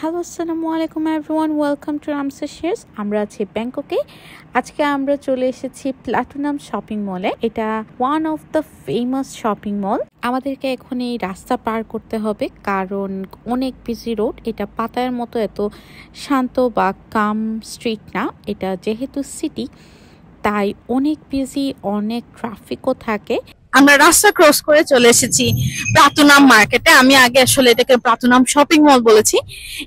Hello আসসালামু আলাইকুম everyone, welcome to Ramses shares. আমরা আছি ব্যাংককে। আজকে আমরা চলে এসেছি প্লাটিনাম শপিং মলে। এটা one of the famous shopping mall. আমাদেরকে এখন এই রাস্তা পার করতে হবে কারণ অনেক বিজি রোড। এটা পাতায়ের মতো এত শান্ত বা কাম স্ট্রিট না, এটা যেহেতু সিটি তাই অনেক বিজি, অনেক ট্রাফিকও থাকে। আমরা রাস্তা ক্রস করে চলে এসেছি প্লাটিনাম মার্কেটে। আমি আগে আসলে এটাকে প্লাটিনাম শপিং মল বলেছি।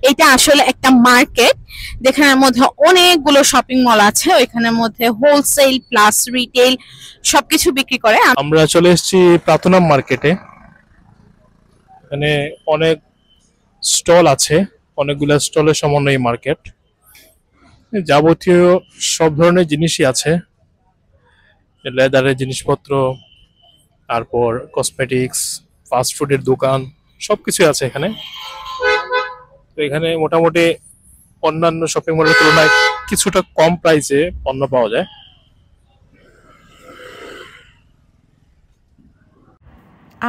এটা আসলে একটা মার্কেট যেখানের মধ্যে অনেকগুলো শপিং মল আছে। ওইখানের মধ্যে হোলসেল প্লাস রিটেল সবকিছু বিক্রি করে। আমরা চলে এসেছি প্লাটিনাম মার্কেটে। এখানে অনেক স্টল আছে, অনেকগুলো স্টলের সমন্বয় মার্কেট। যাবতীয় সব ধরনের জিনিসই আছে, লেদারের জিনিসপত্র, তারপর কসমেটিক্স, ফাস্ট ফুডের দোকান, সবকিছুই আছে এখানে। তো এখানে মোটামুটি অন্যান্য শপিং মলের তুলনায় কিছুটা কম প্রাইসে পণ্য পাওয়া যায়।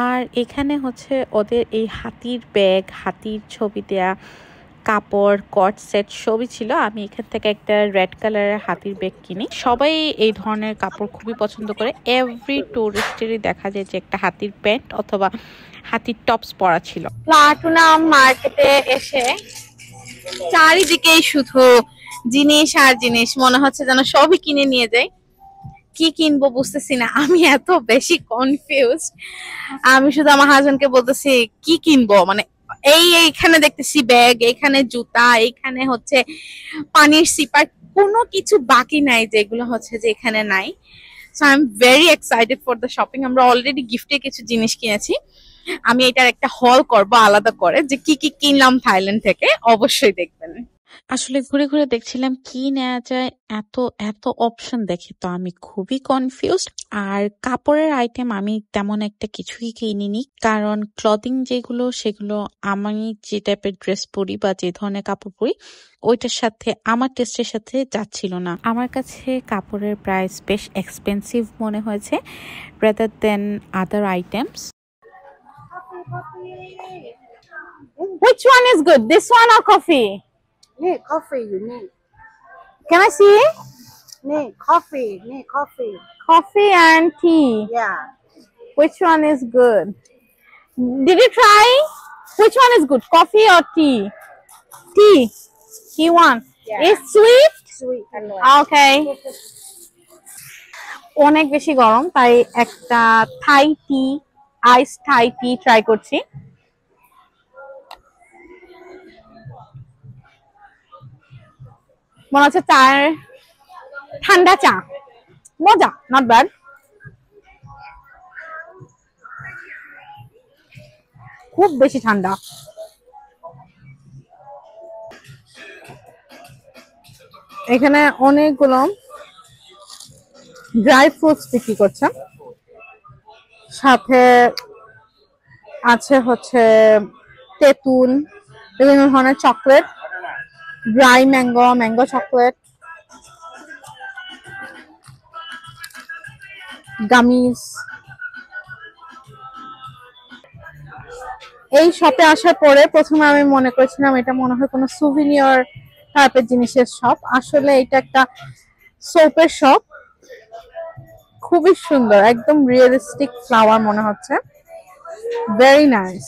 আর এখানে হচ্ছে ওদের এই হাতির ব্যাগ, হাতির ছবি দেয়া কাপড়, কট সেট সবই ছিল। আমি এখান থেকে একটা রেড কালারের হাতির ব্যাগ কিনি। সবাই এই ধরনের কাপড় খুবই পছন্দ করে। এভরি টুরিস্টেরই দেখা যায় যে একটা হাতির প্যান্ট অথবা হাতির টপস পরা ছিল। প্লাটিনাম মার্কেটে এসে চারিদিকেই শুধু জিনিস আর জিনিস, মনে হচ্ছে যেন সবই কিনে নিয়ে যাই। কি কিনবো বুঝতেছি না, আমি এত বেশি কনফিউজড। আমি শুধু আমার হাজবেন্ডকে বলতেছি কি কিনবো, মানে এইখানে দেখতেছি ব্যাগ, এইখানে জুতা, এইখানে হচ্ছে পানির সিপার, কোনো কিছু বাকি নাই যেগুলো হচ্ছে যে এখানে নাই। So I am very excited for the shopping. আমরা অলরেডি গিফটে কিছু জিনিস কিনেছি। আমি এটার একটা হল করব আলাদা করে, যে কি কি কিনলাম থাইল্যান্ড থেকে, অবশ্যই দেখবেন। আসলে ঘুরে ঘুরে দেখছিলাম কি নেওয়া যায়, এত এত অপশন দেখে তো আমি খুবই কনফিউজড। আর কাপড়ের আইটেম আমি তেমন একটা কিছুই কিনিনি, কারণ ক্লদিং যেগুলো সেগুলো আমি যে টাইপের ড্রেস পরি বা যে ধরনের কাপড় পরি ওইটার সাথে আমার টেস্টের সাথে যাচ্ছিল না। আমার কাছে কাপড়ের প্রাইস বেশ এক্সপেন্সিভ মনে হয়েছে rather than other items. Which one is good, this one or coffee? Need coffee, you need. Can I see? Need coffee, need coffee. Coffee and tea. Yeah. Which one is good? Did you try? Which one is good, coffee or tea? Tea. Tea one. Yeah. Is sweet? Sweet and Okay. অনেক বেশি গরম তাই একটা থাই টি, আইস থাই টি try করছি। মনে হচ্ছে চায়ের ঠান্ডা চা, মজা, নট ব্যাড। খুব বেশি ঠান্ডা। এখানে অনেকগুলো ড্রাই ফ্রুটস বিক্রি করছে, সাথে আছে হচ্ছে তেঁতুল, বিভিন্ন ধরনের chocolate, dry mango, mango chocolate, gummies. এই শপে আসার পরে প্রথমে আমি মনে করেছিলাম এটা মনে হয় কোনো সুভিনিয়র টাইপের জিনিসের শপ, আসলে এটা একটা সোপের শপ। খুবই সুন্দর, একদম রিয়েলিস্টিক ফ্লাওয়ার মনে হচ্ছে, ভেরি নাইস।